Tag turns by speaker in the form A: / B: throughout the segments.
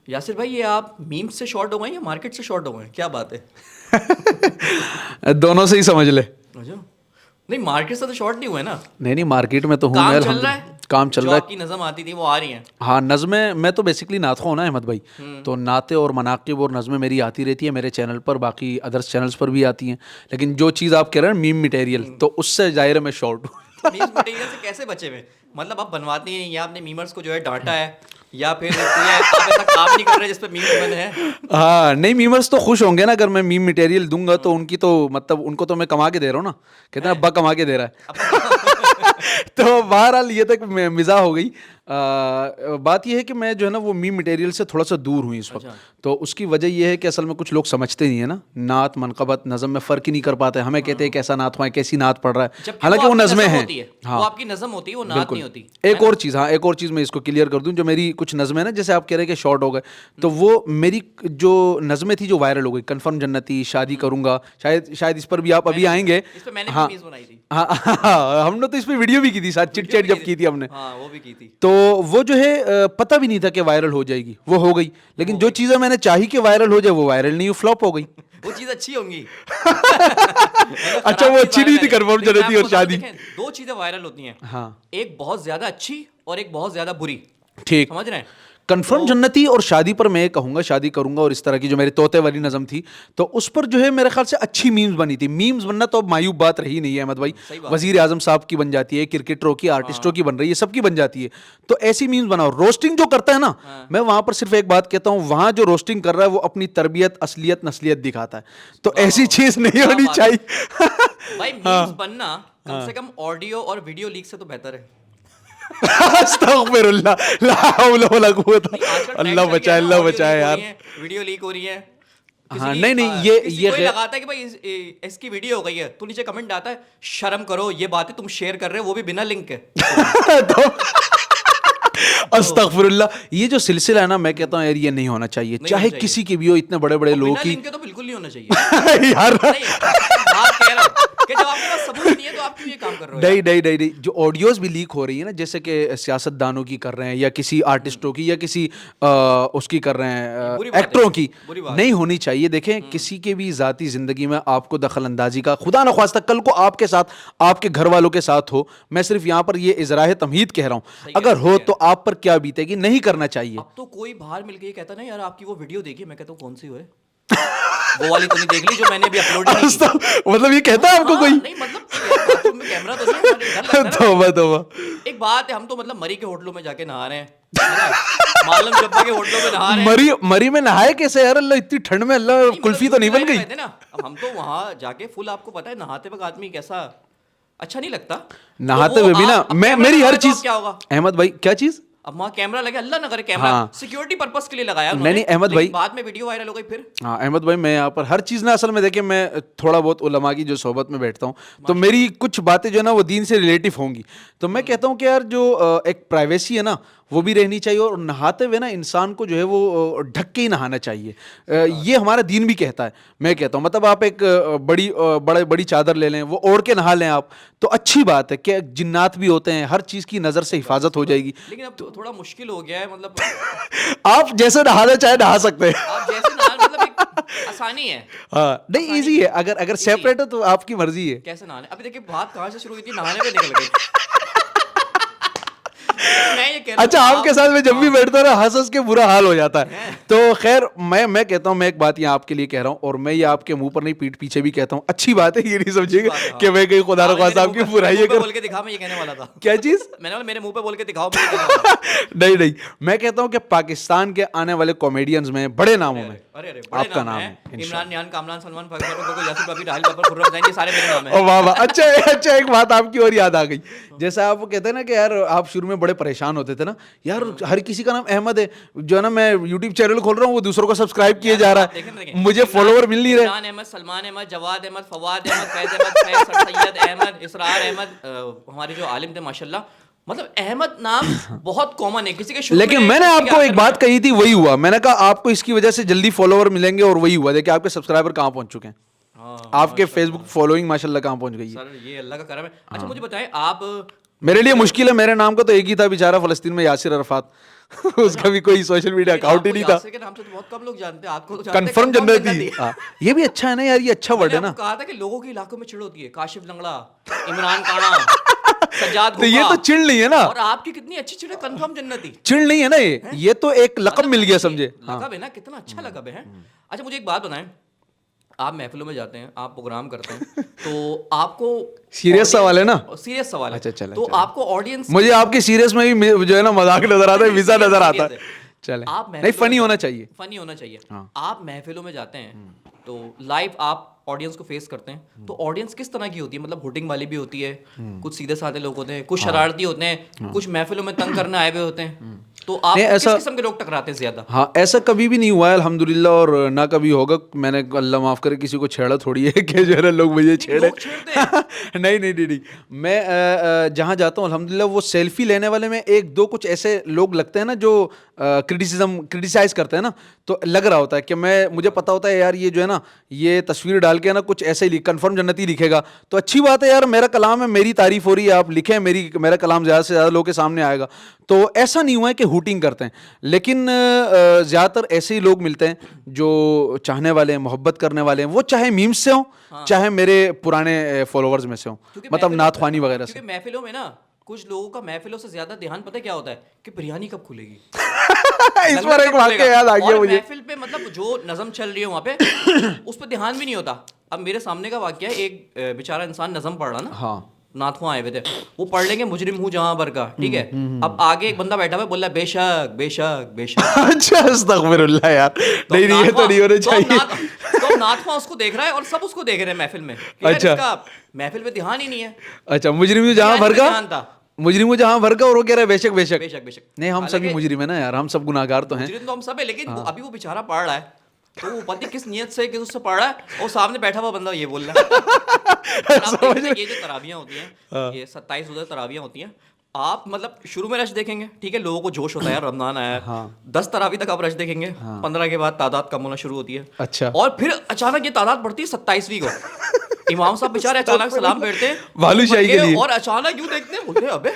A: یاسر بھائی یہ آپ میمز سے شارٹ ہو گئے یا مارکیٹ سے شارٹ ہو گئے, کیا بات ہے؟
B: دونوں سے ہی سمجھ لے.
A: اچھا نہیں, مارکیٹ سے تو شارٹ نہیں ہوئے نا.
B: نہیں مارکیٹ میں تو ہوں میں,
A: کام چل رہا ہے,
B: کام چل
A: جو
B: رہا
A: آپ
B: ہے.
A: کی نظم آتی تھی وہ آ رہی ہیں.
B: ہاں نظمیں, میں تو بیسکلی نعت خواہ ہوں نا احمد بھائی, تو نعتیں اور مناقب اور نظمیں میری آتی رہتی ہیں میرے چینل پر, باقی ادرس چینلز پر بھی آتی ہیں. لیکن جو چیز آپ کہہ رہے ہیں میم مٹیریل, تو اس سے ظاہر ہے میں شارٹ ہوں.
A: میمز مٹیریل سے کیسے بچے ہوئے؟ مطلب آپ بنواتے ہیں یا آپ نے میمرز کو جو ہے ڈانٹا ہے, یا پھر آپ ایسا کام نہیں کر رہے جس پہ میمز بنے ہیں؟
B: ہاں نہیں, میمرز تو خوش ہوں گے نا اگر میں میم مٹیریل دوں گا, تو ان کی تو مطلب ان کو تو میں کما کے دے رہا ہوں نا, کہتے ہیں ابا کما کے دے رہا ہے. تو بہرحال یہ تک مزاح ہو گئی. بات یہ ہے کہ میں جو ہے نا وہ میم مٹیریل سے تھوڑا سا دور ہوں اس وقت. تو اس کی وجہ یہ ہے کہ اصل میں کچھ لوگ سمجھتے نہیں ہیں نا, نعت منقبت نظم میں فرق ہی نہیں کر پاتے. ہمیں کہتے ہیں کیسا نعت خواہ ہے, کیسی نعت پڑھ رہا ہے, حالانکہ وہ نظمیں ہیں.
A: ہاں وہ آپ کی نظم ہوتی ہے, وہ نعت نہیں ہوتی.
B: ایک اور چیز, ہاں ایک اور چیز میں اس کو کلیئر کر دوں, جو میری کچھ نظمیں ہیں نا, جیسے آپ کہہ رہے ہیں کہ شارٹ ہو گئے, تو وہ میری جو نظمیں تھی جو وائرل ہو گئی, کنفرم جنتی, شادی کروں گا, شاید اس پر بھی آپ ابھی آئیں گے. ہاں ہاں ہم نے تو اس پہ ویڈیو بھی کی تھی ساتھ, چٹ چیٹ جب کی تھی ہم نے,
A: وہ بھی کی تھی.
B: تو وہ جو ہے پتہ بھی نہیں تھا کہ وائرل ہو جائے گی, وہ ہو گئی. لیکن جو چیزیں میں نے چاہی کہ وائرل ہو جائے وہ وائرل نہیں, فلاپ ہو گئی.
A: وہ چیز اچھی ہوں گی.
B: اچھا وہ اچھی نہیں تھی کنفرم جنتی اور شادی.
A: دو چیزیں وائرل ہوتی ہیں,
B: ہاں
A: ایک بہت زیادہ اچھی اور ایک بہت زیادہ بری.
B: ٹھیک
A: سمجھ رہے ہیں؟
B: کنفرم جنتی اور شادی پر میں کہوں گا, شادی کروں گا اور اس طرح کی جو میری طوطے والی نظم تھی, تو اس پر جو ہے میرے خیال سے اچھی میمز بنی تھی. میمز بننا تو اب مایوب بات رہی نہیں ہے احمد بھائی, وزیر اعظم صاحب کی بن جاتی ہے, کرکٹروں کی, آرٹسٹوں کی بن رہی ہے, سب کی بن جاتی ہے. تو ایسی میمز بناؤ. روسٹنگ جو کرتا ہے نا, میں وہاں پر صرف ایک بات کہتا ہوں, وہاں جو روسٹنگ کر رہا ہے وہ اپنی تربیت, اصلیت, نسلیت دکھاتا ہے. تو ایسی چیز نہیں ہونی چاہیے.
A: بھائی میمز بننا کم سے کم آڈیو اور ویڈیو لیک سے تو بہتر ہے.
B: استغفر اللہ, لا حول ولا قوت, اللہ بچائے, اللہ بچائے یار.
A: ویڈیو لیک ہو رہی ہے.
B: ہاں نہیں نہیں, یہ
A: کوئی لگاتا ہے کہ بھائی اس کی ویڈیو ہو گئی ہے, تو نیچے کمنٹ آتا ہے شرم کرو, یہ باتیں تم شیئر کر رہے ہو وہ بھی بنا لنک کے.
B: استغفر اللہ. یہ جو سلسلہ ہے نا, میں کہتا ہوں یار یہ نہیں ہونا چاہیے, چاہے کسی کی بھی ہو, اتنے بڑے بڑے لوگوں کی.
A: تو بالکل نہیں ہونا چاہیے یار.
B: نہیں جو آڈیوز بھی لیک ہو رہی ہے نا, جیسے کہ سیاست دانوں کی کر رہے ہیں, یا کسی آرٹسٹوں کی, یا کسی اس کی کر رہے ہیں ایکٹروں کی, نہیں ہونی چاہیے. دیکھیں کسی کے بھی ذاتی زندگی میں آپ کو دخل اندازی کا خدا نخواستہ کل کو آپ کے ساتھ, آپ کے گھر والوں کے ساتھ ہو, میں صرف یہاں پر یہ ازراہ تمہید کہہ رہا ہوں, اگر ہو تو آپ پر کیا بیتے گی, نہیں کرنا چاہیے.
A: اب تو کوئی باہر مل کے یہ کہتا نا یار آپ کی وہ ویڈیو دیکھی, میں کہتا ہوں کون سی ہوئے, وہ والی تو نہیں دیکھ لی جو میں نے ابھی اپلوڈ کی.
B: مطلب یہ کہتا ہے آپ کو کوئی,
A: نہیں مطلب کیمرہ تو نہیں.
B: توبہ توبہ.
A: ایک بات ہے, ہم تو مطلب مری کے ہوٹلوں میں جا کے نہا رہے ہیں, معلم جبا کے ہوٹلوں میں نہا رہے ہیں.
B: مری میں نہائے کیسے یار, اللہ اتنی ٹھنڈ میں, اللہ کلفی تو نہیں بن گئی
A: نا. اب ہم تو وہاں جا کے فل, آپ کو پتا ہے نہاتے وقت آدمی کیسا اچھا نہیں لگتا.
B: نہاتے ہوئے بھی نا, میری ہر چیز,
A: کیا ہوگا
B: احمد بھائی کیا چیز,
A: اب وہاں کیمرہ لگا, اللہ نہ کرے کیمرہ سیکیورٹی پرپس کے لیے لگایا انہوں نے.
B: نہیں احمد بھائی,
A: بعد میں ویڈیو وائرل ہو گئی پھر.
B: ہاں احمد بھائی, میں یہاں پر ہر چیز نا, اصل میں دیکھیں میں تھوڑا بہت علماء کی جو صحبت میں بیٹھتا ہوں, تو میری کچھ باتیں جو ہے نا وہ دین سے ریلیٹو ہوں گی. تو میں کہتا ہوں کہ یار جو ایک پرائیویسی ہے نا وہ بھی رہنی چاہیے, اور نہاتے ہوئے نا انسان کو جو ہے وہ ڈھک کے ہی نہانا چاہیے. یہ ہمارا دین بھی کہتا ہے. میں کہتا ہوں مطلب آپ ایک بڑی چادر لے لیں, وہ اوڑھ کے نہا لیں آپ, تو اچھی بات ہے کہ جنات بھی ہوتے ہیں, ہر چیز کی نظر سے حفاظت ہو جائے گی.
A: لیکن اب تھوڑا مشکل ہو گیا ہے, مطلب
B: آپ جیسے نہانا چاہے نہا سکتے ہیں,
A: آپ جیسے نہانا, مطلب ایک آسانی ہے.
B: ہاں نہیں ایزی ہے, اگر سیپریٹ ہے تو آپ کی مرضی ہے
A: کیسے نہانا. ابھی دیکھیں بات کہاں سے شروع ہوئی تھی, نہانے پہ نکل گئی.
B: اچھا آپ کے ساتھ میں جب بھی بیٹھتا ہوں نا ہنس ہنس کے برا حال ہو جاتا ہے. تو خیر میں کہتا ہوں, میں ایک بات یہاں آپ کے لیے کہہ رہا ہوں, اور میں یہ آپ کے منہ پر نہیں پیٹھ پیچھے بھی کہتا ہوں, اچھی بات ہے, یہ نہیں سمجھے گا کہ میں کہیں خدا رخواستہ آپ کی برائی کر.
A: بول کے دکھا, میں یہ کہنے والا تھا.
B: کیا چیز,
A: میں نے میرے منہ پہ بول کے دکھاؤ.
B: نہیں میں کہتا ہوں کہ پاکستان کے آنے والے کامیڈینز میں بڑے ناموں میں آپ کا نام ہے
A: عمران نیان, کامران, سلمان, فخر, یاسر بابی, راہل بابر, خرم حسین, یہ سارے میرے نام ہیں.
B: واہ واہ, اچھا ایک بات آپ کی اور یاد آ گئی. جیسا آپ کہتے ہیں نا کہ یار آپ شروع میں بڑے پریشان ہوتے تھے نا, یار ہر کسی کا نام احمد ہے, جو ہے نا میں یوٹیوب چینل کھول رہا ہوں وہ دوسروں کو سبسکرائب کیے جا رہا ہے, مجھے فالوور مل نہیں رہے.
A: عمران احمد, سلمان احمد, جواد احمد, فواد احمد, فیض احمد, سید احمد, اسرار احمد, ہمارے جو عالم تھے ماشاءاللہ, مطلب احمد نام بہت کامن ہے کسی کے شروع.
B: لیکن میں نے آپ کو ایک بات کہی تھی, وہی ہوا. میں نے کہا آپ کو اس کی وجہ سے جلدی فالوور ملیں گے, اور وہی ہوا. دیکھیں آپ کے سبسکرائبر کہاں پہنچ چکے ہیں, آپ کے فیس بک فالوئنگ ماشاءاللہ کہاں پہنچ گئی ہے.
A: سر یہ اللہ کا کرم ہے. اچھا مجھے بتائیں, آپ
B: میرے لیے مشکل ہے, میرے نام کا تو ایک ہی تھا بیچارہ فلسطین میں, یاسر عرفات. اس کا بھی کوئی سوشل میڈیا اکاؤنٹ ہی نہیں تھا.
A: یاسر کے نام سے تو بہت کم لوگ جانتے ہیں, آپ کو تو جانتے ہیں
B: کنفرم جنتی. یہ بھی اچھا ہے نا یار, یہ اچھا ورڈ ہے نا.
A: کہا تھا کہ لوگوں کے علاقوں میں چڑ ہوتی ہے, کاشف لنگڑا, عمران کانا, سجاد
B: تو یہ تو چڑ نہیں ہے نا,
A: اور آپ کی کتنی اچھی چڑ ہے, کنفرم جنتی.
B: چڑ نہیں ہے نا, یہ تو ایک لقب مل گیا سمجھے.
A: لقب ہے نا, کتنا اچھا لقب ہے. اچھا مجھے ایک بات بتائیں, آپ محفلوں میں جاتے ہیں, آپ پروگرام کرتے ہیں, تو آپ کو
B: سیریس سوال ہے نا,
A: سیریس سوال ہے.
B: اچھا چلیں,
A: تو آپ کو آڈینس,
B: مجھے آپ کی سیریس میں بھی جو ہے نا مذاق نظر آتا ہے, ویزا نظر آتا ہے. چلیں, نہیں فنی ہونا چاہیے,
A: فنی ہونا چاہیے. آپ محفلوں میں جاتے ہیں تو لائیو آپ آڈینس کو فیس کرتے ہیں, تو آڈینس کس طرح کی ہوتی ہے؟ مطلب ہوٹنگ والی بھی ہوتی ہے, کچھ سیدھے سادھے لوگ ہوتے ہیں, کچھ شرارتی ہوتے ہیں, کچھ محفلوں میں تنگ کرنے آئے ہوئے ہوتے ہیں, تو آپ کس قسم کے لوگ ٹکراتے ہیں زیادہ؟
B: ہاں ایسا کبھی بھی نہیں ہوا ہے الحمدللہ, اور نہ کبھی ہوگا. میں نے اللہ معاف کرے کسی کو چھیڑا تھوڑی ہے کہ جو ہے نا لوگ مجھے چھیڑے. نہیں, میں جہاں جاتا ہوں الحمدللہ وہ سیلفی لینے والے میں ایک دو کچھ ایسے لوگ لگتے ہیں نا جو کرٹیسائز کرتے ہیں نا, تو لگ رہا ہوتا ہے کہ مجھے پتا ہوتا ہے یار یہ جو ہے نا یہ تصویر ڈال کے نا کچھ ایسے ہی کنفرم جنتی لکھے گا, تو اچھی بات ہے یار, میرا کلام ہے, میری تعریف ہو رہی ہے, آپ لکھیں, میرا کلام زیادہ سے زیادہ لوگوں کے سامنے آئے گا. تو ایسا نہیں ہوا ہے کہ ہوٹنگ کرتے ہیں, لیکن زیادہ تر ایسے ہی لوگ ملتے ہیں جو چاہنے والے ہیں, محبت کرنے والے ہیں, وہ چاہے میمز سے ہوں, چاہے میرے پرانے فالوورز میں سے ہوں, مطلب نعت خوانی وغیرہ سے.
A: کیونکہ محفلوں میں نا کچھ لوگوں کا محفلوں سے زیادہ دھیان پتہ کیا ہوتا ہے کہ بریانی کب کھلے گی.
B: اس پر ایک واقعہ یاد آ گیا مجھے.
A: محفل پہ مطلب جو نظم چل رہی ہے وہاں پہ اس پہ دھیان بھی نہیں ہوتا. اب میرے سامنے کا واقعہ ہے, ایک بیچارہ انسان نظم پڑھ رہا نا,
B: ہاں
A: نعت خواں آئے ہوئے تھے, وہ پڑھ لیں گے مجرم ہوں جہاں بھر کا, ٹھیک ہے, اب آگے ایک بندہ بیٹھا ہوا بول رہا ہے بے شک بے شک بے شک.
B: اچھا استغفر اللہ یار, نہیں یہ تو نہیں ہونا چاہیے.
A: تو نعت خواں اس کو دیکھ رہا ہے اور سب اس کو دیکھ رہے ہیں محفل میں, اس کا محفل پہ دھیان ہی نہیں ہے.
B: اچھا مجرم جہاں بھر کا, مجرم جہاں بھر کا, اور وہ کہہ رہا ہے بے شک بے شک
A: بے شک بے شک.
B: نہیں ہم سبھی مجرم ہیں نا یار, ہم سب گناہگار تو ہیں.
A: مجرم تو ہم سب ہیں, لیکن ابھی وہ بیچارہ پڑھ رہا ہے تو وہ پتہ کس نیت سے کس سے پڑھ رہا ہے, اور سامنے بیٹھا ہوا بندہ یہ بول رہا ہے. یہ جو تراویحیں ہوتی ہیں, یہ 27 روزہ تراویحیں ہوتی ہیں, آپ مطلب شروع میں رش دیکھیں گے, ٹھیک ہے, لوگوں کو جوش ہوتا ہے یار رمضان آیا ہے, 10 تراویح تک آپ رش دیکھیں گے, 15 کے بعد تعداد کم ہونا شروع ہوتی ہے.
B: اچھا,
A: اور پھر اچانک یہ تعداد بڑھتی ہے 27ویں کو. امام صاحب بیچارے اچانک سلام پھیرتے ہیں
B: بالو شاہی کے لیے,
A: اور اچانک یوں دیکھتے ہیں, بولتے ہیں ابے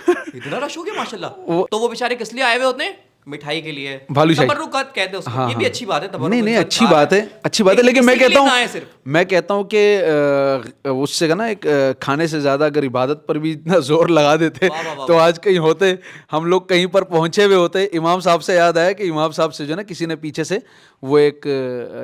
A: اتنا رش ہو گیا ماشاءاللہ. تو وہ بیچارے کس لیے آئے ہوئے ہوتے ہیں؟ مٹھائی کے لیے, تبرکات کہتے ہیں اس کو. یہ بھی اچھی بات ہے, تبرک.
B: نہیں اچھی بات ہے, اچھی بات ہے, لیکن میں کہتا ہوں کہ اس سے نا ایک کھانے سے زیادہ اگر عبادت پر بھی اتنا زور لگا دیتے تو آج کہیں ہوتے, ہم لوگ کہیں پر پہنچے ہوئے ہوتے. امام صاحب سے یاد آیا کہ امام صاحب سے جو ہے نا کسی نے پیچھے سے وہ ایک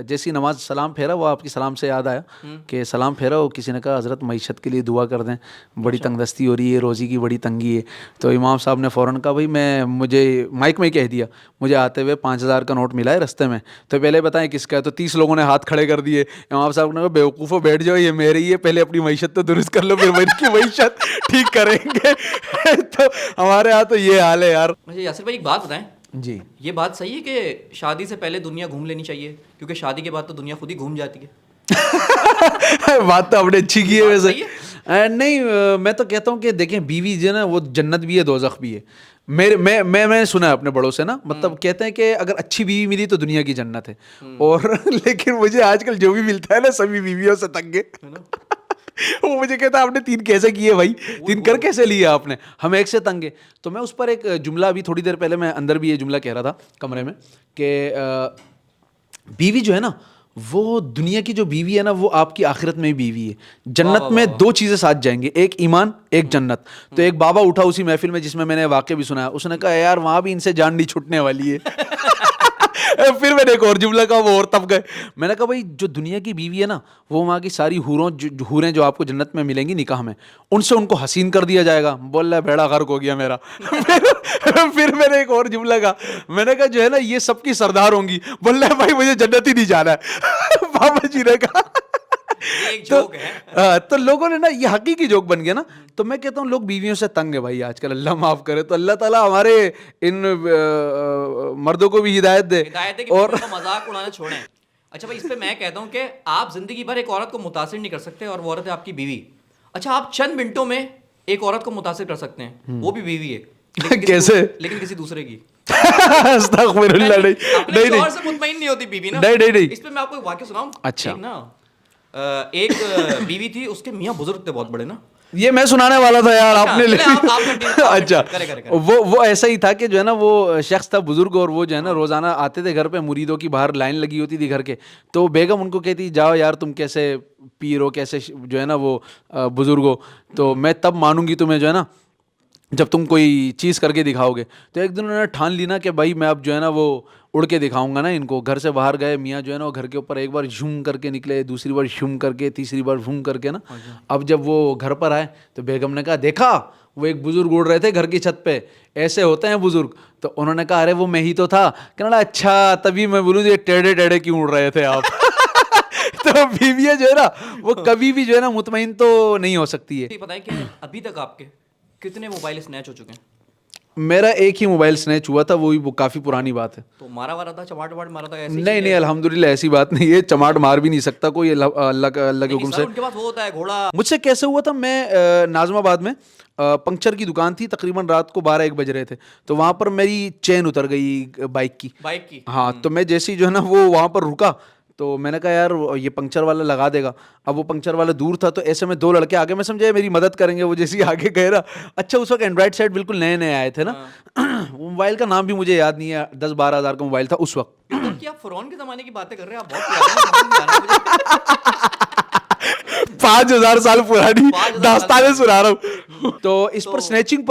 B: جیسی نماز سلام پھیرا, وہ آپ کی سلام سے یاد آیا کہ سلام پھیرا, وہ کسی نے کہا حضرت معیشت کے لیے دعا کر دیں, بڑی تنگ دستی ہو رہی ہے, روزی کی بڑی تنگی ہے. تو امام صاحب نے فوراً کہا بھائی مجھے مائک میں کہہ دیا, مجھے آتے ہوئے 5000 کا نوٹ ملا ہے رستے میں, تو پہلے بتائیں کس کا ہے, تو 30 لوگوں نے ہاتھ کھڑے کر دیے. امام صاحب نے کہا بیوقوفو بیٹھ جاؤ, یہ میری ہے, پہلے اپنی معیشت تو درست کر لو, پھر میری کی معیشت ٹھیک کریں گے. تو ہمارے یہاں تو یہ حال ہے یار.
A: مجھے یاسر بھائی ایک بات بتائیں,
B: جی
A: یہ بات صحیح ہے کہ شادی سے پہلے دنیا گھوم لینی چاہیے, کیونکہ شادی کے بعد تو دنیا خود ہی گھوم جاتی ہے؟
B: بات تو آپ نے اچھی کی ہے ویسے. نہیں میں تو کہتا ہوں کہ دیکھیں بیوی جو ہے نا وہ جنت بھی ہے دوزخ بھی ہے. میں سنا ہے اپنے بڑوں سے نا, مطلب کہتے ہیں کہ اگر اچھی بیوی ملی تو دنیا کی جنت ہے, اور لیکن مجھے آج کل جو بھی ملتا ہے نا سبھی بیویوں سے تنگ ہے. وہ مجھے کہتا ہے آپ نے 3 کیسے کیے بھائی, 3 کر کیسے لیا آپ نے, ہم ایک سے تنگ ہے. تو میں اس پر ایک جملہ ابھی تھوڑی دیر پہلے میں اندر بھی یہ جملہ کہہ رہا تھا کمرے میں کہ بیوی جو ہے نا وہ دنیا کی جو بیوی ہے نا وہ آپ کی آخرت میں بھی بیوی ہے. جنت میں 2 چیزیں ساتھ جائیں گے, ایک ایمان ایک جنت. تو ایک بابا اٹھا اسی محفل میں جس میں میں نے واقعہ بھی سنا ہے, اس نے کہا یار وہاں بھی ان سے جان نہیں چھوٹنے والی ہے. پھر میں نے ایک اور جملہ کہا, وہ اور تب گئے. میں نے کہا بھائی جو دنیا کی بیوی ہے نا وہ وہاں کی ساری حوریں جو آپ کو جنت میں ملیں گی نکاح میں, ان سے ان کو حسین کر دیا جائے گا. بول رہا ہے بیڑا غرق ہو گیا میرا. پھر میں نے ایک اور جملہ کہا, میں نے کہا جو ہے نا یہ سب کی سردار ہوں گی. بول رہا ہے بھائی مجھے جنت ہی نہیں جانا ہے. بابا جی نے کہا تو لوگوں نے نا یہ حقیقی جوک بن گیا نا. تو میں کہتا ہوں لوگ بیویوں سے تنگ ہے بھائی آج کل, اللہ معاف کرے. تو اللہ تعالیٰ ہمارے ان مردوں کو بھی ہدایت دے
A: اور مذاق اڑانا چھوڑیں. اچھا بھائی اس پہ میں کہتا ہوں کہ آپ زندگی بھر ایک عورت کو متاثر نہیں کر سکتے, اور وہ عورت ہے آپ کی بیوی. اچھا آپ چند منٹوں میں ایک عورت کو متاثر کر سکتے ہیں, وہ بھی بیوی ہے,
B: کیسے,
A: لیکن کسی دوسرے کی.
B: استغفر اللہ. نہیں
A: شوہر سے مطمئن نہیں ہوتی بیوی نا.
B: نہیں
A: اس پہ میں آپ کو ایک واقعہ سناؤں.
B: اچھا
A: ایک بیوی تھی, اس کے میاں بزرگ تھے بہت بڑے نا,
B: یہ میں سنانے والا تھا یار, آپ نے اچھا
A: کرے
B: وہ ایسا ہی تھا کہ جو ہے نا وہ شخص تھا بزرگ, اور وہ جو ہے نا روزانہ آتے تھے گھر پہ, مریدوں کی باہر لائن لگی ہوتی تھی گھر کے, تو بیگم ان کو کہتی جاؤ یار تم کیسے پیر ہو, کیسے جو ہے نا وہ بزرگ ہو, تو میں تب مانوں گی تمہیں جو ہے نا جب تم کوئی چیز کر کے دکھاؤ گے. تو ایک دن انہوں نے ٹھان لی نا کہ بھائی میں اب جو ہے نا وہ اڑ کے دکھاؤں گا نا ان کو. گھر سے باہر گئے میاں جو ہے نا وہ گھر کے اوپر ایک بار جھوم کر کے نکلے, دوسری بار جھوم کر کے, تیسری بار جھوم کر کے نا. اب جب وہ گھر پر آئے تو بیگم نے کہا دیکھا وہ ایک بزرگ اڑ رہے تھے گھر کی چھت پہ, ایسے ہوتے ہیں بزرگ. تو انہوں نے کہا ارے وہ میں ہی تو تھا. کہنے لگا اچھا تبھی میں بولوں یہ ٹیڑھے ٹیڑھے کیوں اڑ رہے تھے آپ. تو بیویاں جو ہے نا وہ کبھی بھی جو ہے نا مطمئن تو نہیں ہو سکتی ہے.
A: پتہ ہے کہ ابھی تک آپ کے کتنے موبائل اسنیچ ہو چکے ہیں؟
B: میرا ایک ہی موبائل سنیچ ہوا تھا, وہ کافی پرانی بات ہے.
A: تو مارا وارا تھا, چماٹ وماٹ مارا تھا ایسے؟
B: نہیں الحمدللہ ایسی بات نہیں ہے, چماٹ مار بھی نہیں سکتا کوئی اللہ کے حکم سے.
A: ان کے پاس وہ ہوتا ہے گھوڑا.
B: مجھ سے کیسے ہوا تھا, میں ناظم آباد میں پنکچر کی دکان تھی, تقریباً رات کو 12-1 بج رہے تھے, تو وہاں پر میری چین اتر گئی بائک کی. ہاں تو میں جیسے ہی جو ہے نا وہ وہاں پر رکا تو میں نے کہا یار یہ پنکچر والا لگا دے گا. اب وہ پنکچر والا دور تھا, تو ایسے میں 2 لڑکے آگے, میں سمجھا میری مدد کریں گے, وہ جیسے ہی آگے گئے نا. اچھا اس وقت اینڈرائڈ سیٹ بالکل نئے نئے آئے تھے نا, وہ موبائل کا نام بھی مجھے یاد نہیں ہے, 10-12 ہزار کا موبائل تھا اس وقت.
A: کیا فرعون کے زمانے کی باتیں کر رہے ہیں آپ, بہت
B: 5000 سال پرانی داستانیں سنا رہا ہوں. تو اس پر سنیچنگ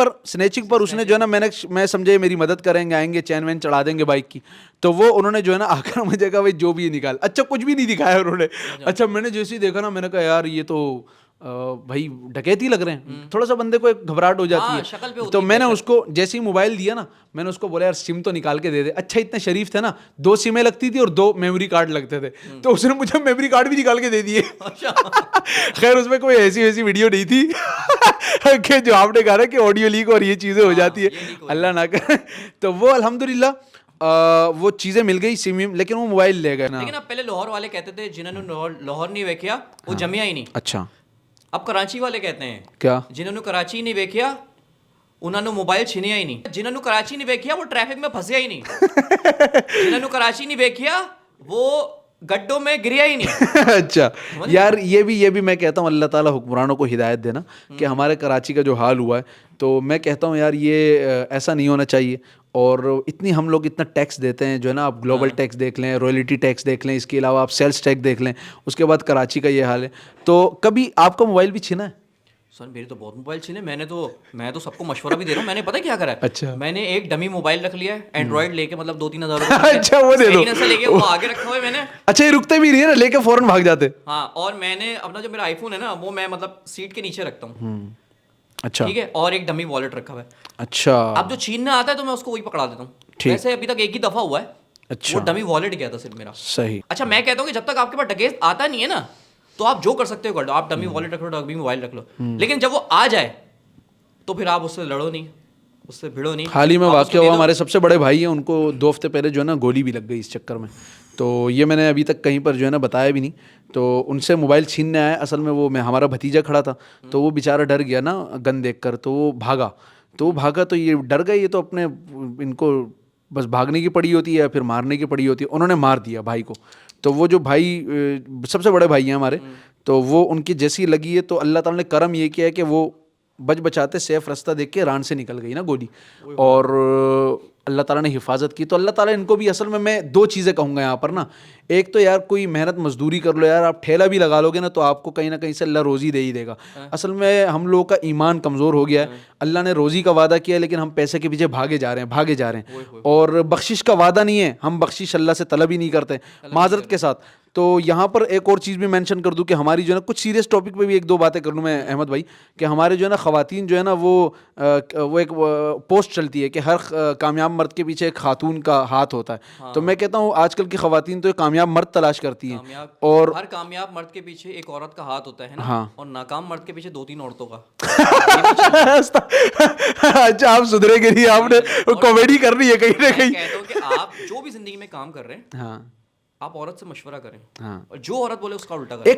B: پر اس نے جو ہے نا میں سمجھے میری مدد کریں گے, آئیں گے چین وین چڑھا دیں گے بائک کی. تو وہ انہوں نے جو ہے نا آ کر مجھے کہا بھائی جو بھی یہ نکال. اچھا کچھ بھی نہیں دکھایا انہوں نے. اچھا میں نے جیسے ہی دیکھا نا میں نے کہا یار یہ تو بھائی ڈکیتی لگ رہے ہیں. تھوڑا سا بندے کو ایک گھبراہٹ ہو جاتی ہے. تو میں نے اس کو جیسے ہی موبائل دیا نا, میں نے اس کو بولا یار سم تو نکال کے دے دے. اچھا اتنے شریف تھے نا, 2 سمیں لگتی تھی اور 2 میموری کارڈ لگتے تھے, تو اس نے مجھے میموری کارڈ بھی نکال کے دے دیے. خیر اس میں کوئی ایسی ویسی ویڈیو نہیں تھی کہ جو آپ نے کہا نا کہ آڈیو لیک اور یہ چیزیں ہو جاتی ہے, اللہ نہ کرے. تو وہ الحمدللہ وہ چیزیں مل گئی سم, لیکن وہ موبائل لے گئے نا.
A: لیکن اب پہلے لاہور والے کہتے تھے جنہوں نے لاہور نہیں ویکھیا وہ جمیا ہی نہیں.
B: اچھا
A: اب کراچی والے کہتے ہیں
B: کیا
A: جنہوں نے کراچی نہیں ویکھیا انہوں نے موبائل چھینیا ہی نہیں. جنہوں نے کراچی نہیں ویکھیا وہ ٹریفک میں پھنسیا ہی نہیں. جنہوں نے کراچی نہیں ویکھیا وہ گڈوں میں گریا ہی نہیں.
B: اچھا یار یہ بھی میں کہتا ہوں اللہ تعالیٰ حکمرانوں کو ہدایت دینا کہ ہمارے کراچی کا جو حال ہوا ہے, تو میں کہتا ہوں یار یہ ایسا نہیں ہونا چاہیے. اور اتنی ہم لوگ اتنا ٹیکس دیتے ہیں جو ہے نا, آپ گلوبل ٹیکس دیکھ لیں, رائلٹی ٹیکس دیکھ لیں, اس کے علاوہ آپ سیلس ٹیکس دیکھ لیں, اس کے بعد کراچی کا یہ حال ہے. تو کبھی آپ کا موبائل بھی چھینا ہے؟
A: سر میری تو بہت موبائل چھینے. میں تو سب کو مشورہ بھی دے رہا ہوں. میں نے پتہ کیا کرا ہے,
B: اچھا
A: میں نے ایک ڈمی موبائل رکھ لیا ہے اینڈرائڈ لے کے, مطلب 2-3 ہزار
B: اچھا وہ دے دو
A: لے کے, وہ آگے رکھا ہوا ہے میں نے.
B: اچھا یہ رکتے بھی نہیں ہے نا, لے کے فوراً بھاگ جاتے.
A: ہاں اور میں نے اپنا جو میرا آئی فون ہے نا وہ میں مطلب سیٹ کے نیچے رکھتا ہوں.
B: اچھا
A: ٹھیک ہے, اور ایک ڈمی والٹ رکھا ہوا ہے.
B: اچھا
A: اب جو چھیننا آتا ہے تو میں اس کو وہی پکڑا دیتا ہوں. ویسے ابھی تک ایک ہی دفعہ ہوا ہے,
B: اچھا
A: وہ ڈمی والٹ گیا تھا صرف میرا.
B: صحیح.
A: اچھا میں کہتا ہوں کہ جب تک آپ کے پاس ڈکیت آتا نہیں ہے نا تو آپ جو کر سکتے ہو کر لو. آپ ڈمی والٹ رکھ لو, ڈمی موبائل رکھ لو, لیکن جب وہ آ جائے تو پھر آپ اس سے لڑو نہیں, اس سے بھڑو نہیں.
B: حال ہی میں واقعہ ہوا, ہمارے سب سے بڑے بھائی ہیں, ان کو 2 ہفتے پہلے جو ہے نا گولی بھی لگ گئی اس چکر میں. تو یہ میں نے ابھی تک کہیں پر جو ہے نا بتایا بھی نہیں. تو ان سے موبائل چھیننے آیا, اصل میں وہ ہمارا بھتیجا کھڑا تھا, تو وہ بیچارہ ڈر گیا نا گن دیکھ کر, تو وہ بھاگا تو یہ ڈر گئے, یہ تو اپنے ان کو بس بھاگنے کی پڑی ہوتی ہے یا پھر مارنے کی پڑی ہوتی ہے. انہوں نے مار دیا بھائی کو. تو وہ جو بھائی سب سے بڑے بھائی ہیں ہمارے, تو وہ ان کی جیسی لگی ہے, تو اللہ تعالیٰ نے کرم یہ کیا ہے کہ وہ بچاتے سیف رستہ دیکھ کے ران سے نکل گئی نا گولی, اور اللہ تعالیٰ نے حفاظت کی. تو اللہ تعالیٰ ان کو بھی, اصل میں 2 چیزیں کہوں گا یہاں پر نا. ایک تو یار کوئی محنت مزدوری کر لو یار, آپ ٹھیلا بھی لگا لو گے نا تو آپ کو کہیں نہ کہیں سے اللہ روزی دے ہی دے گا. اصل میں ہم لوگوں کا ایمان کمزور ہو گیا ہے. اللہ نے روزی کا وعدہ کیا ہے لیکن ہم پیسے کے پیچھے بھاگے جا رہے ہیں, اور بخشش کا وعدہ نہیں ہے, ہم بخشش اللہ سے طلب ہی نہیں کرتے معذرت کے ساتھ. تو یہاں پر ایک اور چیز بھی مینشن کر دوں کہ ہماری جو ہے نا کچھ سیریس ٹاپک پہ بھی 1-2 باتیں کر لوں میں احمد بھائی, کہ ہمارے جو ہے نا خواتین جو ہے نا وہ ایک پوسٹ چلتی ہے کہ ہر کامیاب مرد کے پیچھے ایک خاتون کا ہاتھ ہوتا ہے. تو میں کہتا ہوں آج کل کی خواتین تو ایک کامیاب مرد تلاش کرتی ہیں, اور
A: ہر کامیاب مرد کے پیچھے ایک عورت کا ہاتھ ہوتا ہے نا,
B: ہاں,
A: اور ناکام مرد کے پیچھے 2-3 عورتوں کا.
B: اچھا آپ سدھرے کے لیے آپ نے کامیڈی کر رہی ہے کہیں نہ کہیں.
A: کہتا ہوں کہ آپ جو بھی زندگی میں کام کر رہے ہیں,
B: ہاں
A: آپ عورت سے مشورہ کریں,
B: ہاں,
A: اور جو عورت بولے اس کا الٹا کریں.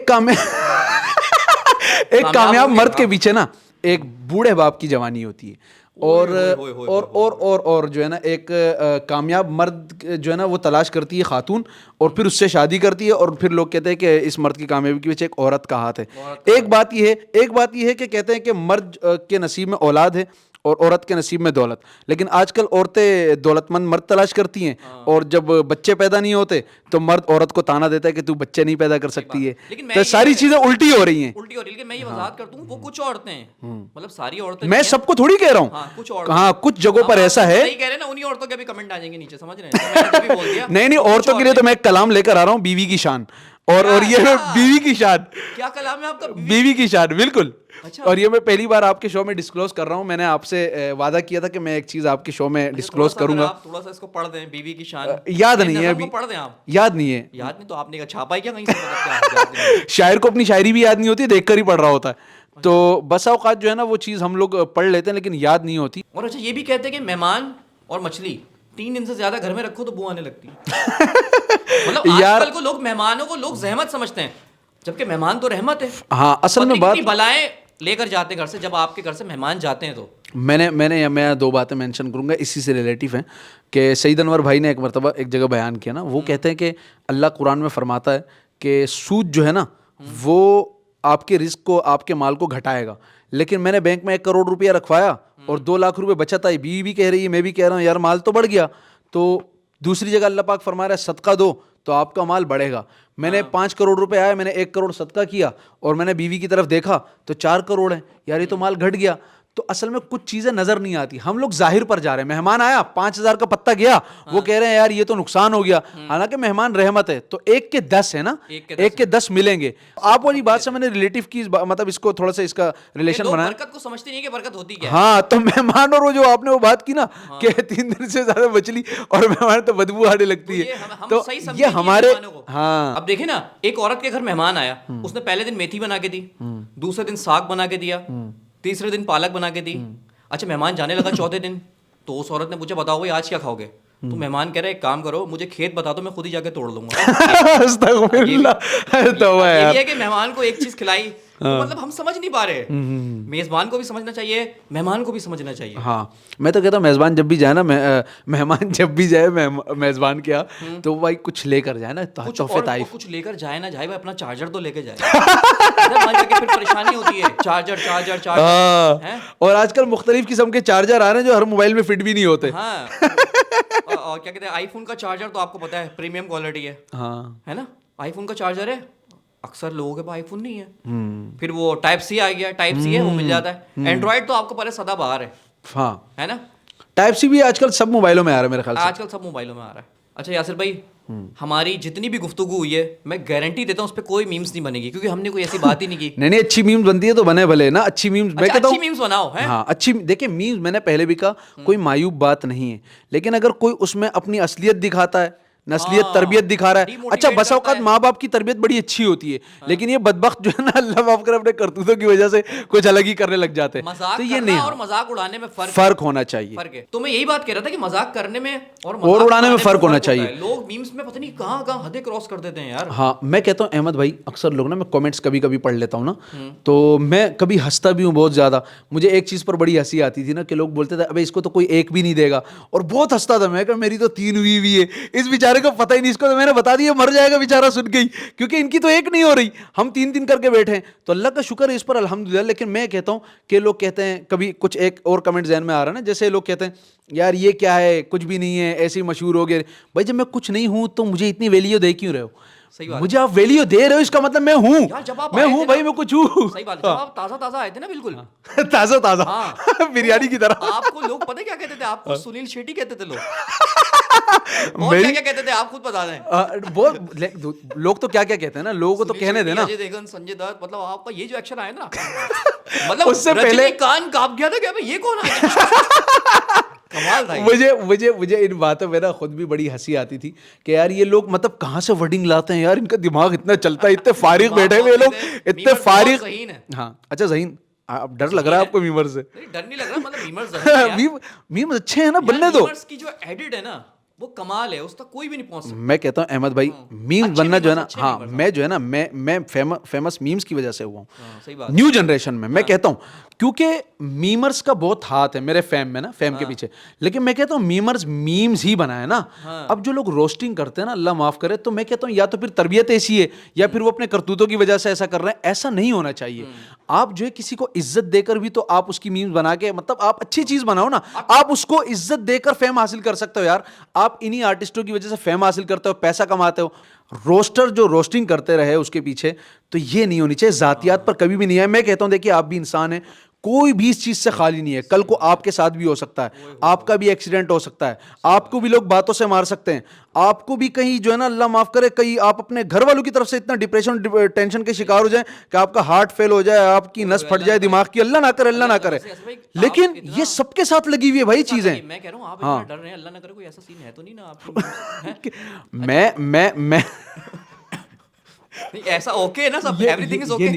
B: ایک کامیاب مرد کے پیچھے نا ایک بوڑھے باپ کی جوانی ہوتی ہے, اور جو ہے نا ایک کامیاب مرد جو ہے نا وہ تلاش کرتی ہے خاتون, اور پھر اس سے شادی کرتی ہے, اور پھر لوگ کہتے ہیں کہ اس مرد کی کامیابی کے پیچھے ایک عورت کا ہاتھ ہے. ایک بات یہ ہے کہ کہتے ہیں کہ مرد کے نصیب میں اولاد ہے اور عورت کے نصیب میں دولت, لیکن آج کل عورتیں دولت مند مرد تلاش کرتی ہیں, اور جب بچے پیدا نہیں ہوتے تو مرد عورت کو تانا دیتا ہے کہ تو بچے نہیں پیدا کر سکتی ہے. تو ساری چیزیں الٹی ہو رہی ہیں.
A: لیکن میں یہ وضاحت کرتا ہوں, وہ کچھ عورتیں ہیں, مطلب ساری عورتیں,
B: میں سب کو تھوڑی کہہ رہا ہوں, ہاں کچھ جگہوں پر ایسا ہے.
A: نہیں کہہ رہے نا, انہی عورتوں کے بھی کمنٹ آ جائیں گے نیچے, سمجھ رہے ہیں.
B: نہیں عورتوں کے لیے تو میں ایک کلام لے کر آ رہا ہوں, بیوی کی شان, اور یہ بیوی کی شان,
A: کیا کلام ہے آپ کا؟
B: بیوی کی شان, بالکل. اور یہ میں پہلی بار آپ کے شو میں ڈسکلوز کر رہا ہوں. میں نے آپ سے وعدہ کیا تھا کہ میں ایک چیز آپ کے شو میں ڈسکلوز کروں گا.
A: تھوڑا سا اس کو پڑھ دیں, بیوی کی شان.
B: یاد نہیں ہے ابھی,
A: پڑھ دیں آپ.
B: یاد نہیں ہے.
A: یاد نہیں تو آپ نے چھاپا ہی کیا کہیں سے؟
B: شاعر کو اپنی شاعری بھی یاد نہیں ہوتی, دیکھ کر ہی پڑھ رہا ہوتا ہے. تو بسا اوقات جو ہے نا وہ چیز ہم لوگ پڑھ لیتے ہیں لیکن یاد نہیں ہوتی.
A: اور اچھا یہ بھی کہتے ہیں کہ مہمان اور مچھلی 3 دن سے زیادہ گھر میں رکھو تو بو آنے لگتی ہے. مطلب آج کل کو لوگ مہمانوں کو لوگ زحمت سمجھتے ہیں, جبکہ مہمان تو رحمت ہے.
B: ہاں اصل میں بات
A: بلائیں لے کر جاتے ہیں گھر سے, جب آپ کے گھر سے مہمان جاتے ہیں تو
B: میں 2 باتیں مینشن کروں گا, اسی سے ریلیٹیو ہیں, کہ سعید انور بھائی نے ایک مرتبہ ایک جگہ بیان کیا نا, وہ کہتے ہیں کہ اللہ قرآن میں فرماتا ہے کہ سود جو ہے نا وہ آپ کے رزق کو, آپ کے مال کو گھٹائے گا, لیکن میں نے بینک میں 1 کروڑ روپیہ رکھوایا اور 2 لاکھ روپے بچت آئی, بیوی بھی کہہ رہی ہے, میں بھی کہہ رہا ہوں یار مال تو بڑھ گیا. تو دوسری جگہ اللہ پاک فرما رہا ہے صدقہ دو تو آپ کا مال بڑھے گا. میں نے 5 کروڑ روپے آیا, میں نے 1 کروڑ صدقہ کیا, اور میں نے بیوی کی طرف دیکھا تو 4 کروڑ ہیں, یار یہ تو مال گھٹ گیا. تو اصل میں کچھ چیزیں نظر نہیں آتی, ہم لوگ ظاہر پر جا رہے ہیں. مہمان آیا 5,000 کا پتہ گیا, وہ کہہ رہے ہیں یار یہ تو نقصان ہو گیا, حالانکہ مہمان رحمت ہے. تو 1 کے 10 ہے نا, 1 کے 10 ملیں گے. آپ والی بات سے میں نے ریلیٹیو کی, مطلب اس کو تھوڑا سا اس کا ریلیشن بنایا.
A: برکت کو سمجھتے نہیں کہ برکت ہوتی کیا ہے.
B: ہاں تو مہمان, اور وہ جو آپ نے وہ بات کی نا کہ 3 دن سے زیادہ مچھلی اور مہمان تو بدبو آنے لگتی ہے, تو یہ ہمارے, ہاں
A: اب دیکھیں نا, ایک عورت کے گھر مہمان آیا, اس نے پہلے دن میتھی بنا کے دی, دوسرے دن ساگ بنا کے دیا, تیسرے دن پالک بنا کے دی. اچھا مہمان جانے لگا چوتھے دن, تو اس عورت نے پوچھا بتاؤ بھائی آج کیا کھاؤ گے؟ تو مہمان کہہ رہے ایک کام کرو, مجھے کھیت بتا دو, میں خود ہی جا کے توڑ لوں گا. یہ ہے کہ مہمان کو ایک چیز کھلائی, مطلب ہم سمجھ نہیں پا رہے. میزبان کو بھی سمجھنا چاہیے, مہمان کو بھی سمجھنا چاہیے.
B: ہاں میں تو کہتا ہوں میزبان جب بھی جائے نا, مہمان جب بھی جائے میزبان کے یہاں, تو بھائی کچھ لے کر جائے نا, تحفہ طائف
A: کچھ لے کر جائے نا, جائے بھائی اپنا چارجر تو لے کے جائے, پھر پریشانی ہوتی ہے. چارجر
B: اور آج کل مختلف قسم کے چارجر آ رہے ہیں جو ہر موبائل میں فٹ بھی نہیں ہوتے.
A: ہاں اور کیا کہتے ہیں, آئی فون کا چارجر تو آپ کو پتا ہے پریمیم کوالٹی ہے, ہے نا, آئی فون کا چارجر ہے, اکثر لوگوں کے پاس آئی فون نہیں ہے. پھر وہ ٹائپ سی آ گیا, ٹائپ سی ہے وہ مل جاتا ہے. اینڈرائڈ تو آپ کو پہلے سدا باہر ہے,
B: ہاں
A: ہے نا.
B: ٹائپ سی بھی آج کل سب موبائلوں میں آ رہا ہے میرے خیال سے,
A: آج کل سب موبائلوں میں آ رہا ہے. اچھا یاسر بھائی, ہماری جتنی بھی گفتگو ہوئی ہے, میں گارنٹی دیتا ہوں اس پہ کوئی میمز نہیں بنے گی, کیونکہ ہم نے کوئی ایسی بات ہی نہیں کی.
B: نہیں اچھی میمز بنتی ہے تو بنے بھلے نا, اچھی میمز میں کہتا ہوں,
A: اچھی میمز بناؤ.
B: ہاں اچھی, دیکھیں میمز میں نے پہلے بھی کہا کوئی معیوب بات نہیں ہے, لیکن اگر کوئی اس میں اپنی اصلیت دکھاتا ہے, نسلیت تربیت دکھا رہا ہے. اچھا بس اوقات ماں باپ کی تربیت بڑی اچھی ہوتی ہے, لیکن یہ بدبخت جو ہے نا اللہ معاف کرے اپنے کرتوتوں کی وجہ سے کچھ الگ ہی کرنے لگ جاتے ہیں.
A: تو یہ نہیں, اور مذاق اڑانے میں
B: فرق ہونا چاہیے.
A: تو میں یہی بات کہہ رہا تھا کہ مذاق کرنے میں اور
B: اڑانے میں فرق ہونا چاہیے.
A: لوگ میمز میں پتہ نہیں کہاں کہاں حدیں کراس کر دیتے ہیں یار.
B: ہاں میں کہتا ہوں احمد بھائی, اکثر لوگ نا, میں کامنٹس کبھی کبھی پڑھ لیتا ہوں نا, تو میں کبھی ہنستا بھی ہوں بہت زیادہ. مجھے ایک چیز پر بڑی ہنسی آتی تھی نا, کہ لوگ بولتے تھے ابے اس کو تو کوئی 1 بھی نہیں دے گا, اور بہت ہنستا تھا میں کہ میری تو 3 بیوی ہے, اس بیچارے کو پتہ ہی نہیں, اس کو میں نے بتا دیا مر جائے گا بیچارہ سن کے ہی, کیونکہ ان کی تو 1 نہیں ہو رہی, ہم 3 کر کے بیٹھے ہیں. تو اللہ کا شکر ہے اس پر الحمدللہ. لیکن میں کہتا ہوں کہ لوگ کہتے ہیں, کبھی کچھ ایک اور کمنٹ ذہن میں آ رہا ہے نا, جیسے لوگ کہتے ہیں یار یہ کیا ہے, کچھ بھی نہیں ہے, ایسے ہی مشہور ہو گئے. بھائی جب میں کچھ نہیں ہوں تو مجھے اتنی ویلیو دے کیوں رہے ہو؟ مجھے آپ ویلیو دے رہے ہو, اس کا مطلب میں ہوں, میں ہوں بھائی, میں کچھ ہوں.
A: صحیح بات ہے, جب آپ تازہ آئے تھے نا, بالکل
B: تازہ بریانی کی طرح.
A: آپ کو لوگ پتہ کیا کہتے تھے, آپ کو سنیل شیٹی کہتے تھے لوگ, اور کیا کہتے تھے آپ خود بتا دیں.
B: لوگ تو کیا کہتے ہیں نا, لوگوں کو تو کہنے دینا.
A: اجے دیوگن, سنجے دت, مطلب آپ کا یہ جو ایکشن آیا نا, مطلب اس سے پہلے کان کانپ گیا تھا کہ ابھی یہ کون آیا.
B: مجھے ان باتوں میں نا خود بھی بڑی ہنسی آتی تھی کہ یار یہ لوگ مطلب کہاں سے ورڈنگ لاتے ہیں یار, ان کا دماغ اتنا چلتا ہے, اتنے فارغ بیٹھے ہوئے لوگ, اتنے فارغ. ہاں اچھا ذہین, اب ڈر لگ رہا ہے آپ کو میمر سے؟
A: ڈر نہیں لگ رہا, مطلب میمرز
B: میمز اچھے ہیں نا, بننے دو.
A: میمرز کی جو ایڈٹ ہے نا, وہ کمال ہے, اس تک کوئی بھی نہیں پہنچ سکتا.
B: میں کہتا ہوں احمد بھائی میمز بننا جو ہے نا, ہاں میں جو ہے نا میں فیمس میمز کی وجہ سے ہوا ہوں
A: صحیح بات.
B: نیو جنریشن میں کہتا ہوں, کیونکہ میمرز کا بہت ہاتھ ہے میرے فیم میں نا, فیم کے پیچھے. لیکن میں کہتا ہوں میمرز میمز ہی بنائے نا. اب جو لوگ روسٹنگ کرتے ہیں نا, اللہ معاف کرے, تو میں کہتا ہوں یا تو پھر تربیت ایسی ہے یا پھر وہ اپنے کرتوتوں کی وجہ سے ایسا کر رہے ہیں. ایسا نہیں ہونا چاہیے. آپ جو ہے کسی کو عزت دے کر بھی تو آپ اس کی میمز بنا کے, مطلب آپ اچھی چیز بناؤ نا, آپ اس کو عزت دے کر فیم حاصل کر سکتے ہو. یار آپ انہی آرٹسٹوں کی وجہ سے فیم حاصل کرتے ہو, پیسہ کماتے ہو. روسٹر جو روسٹنگ کرتے رہے اس کے پیچھے, تو یہ نہیں ہونی چاہیے. ذاتیات پر کبھی بھی نہیں ہے. میں کہتا ہوں دیکھیے آپ بھی انسان ہیں, کوئی بھی اس چیز سے خالی نہیں ہے. کل کو آپ کے ساتھ بھی ہو سکتا ہے, آپ کا بھی ایکسیڈنٹ ہو سکتا ہے, آپ کو بھی لوگ باتوں سے مار سکتے ہیں, آپ کو بھی کہیں جو ہے نا اللہ معاف کرے کہیں آپ اپنے گھر والوں کی طرف سے اتنا ڈپریشن ٹینشن کے شکار ہو جائیں کہ آپ کا ہارٹ فیل ہو جائے, آپ کی نس پھٹ جائے دماغ کی, اللہ نہ کرے, اللہ نہ کرے. لیکن یہ سب کے ساتھ لگی ہوئی ہے بھائی چیزیں.
A: میں کہہ رہا ہوں آپ اتنا ڈر رہے ہیں, اللہ نہ کرے کوئی ایسا سین ہے تو نہیں نا آپ
B: میں
A: ایسا اوکے ہے نا, سب ایوری تھنگ از اوکے.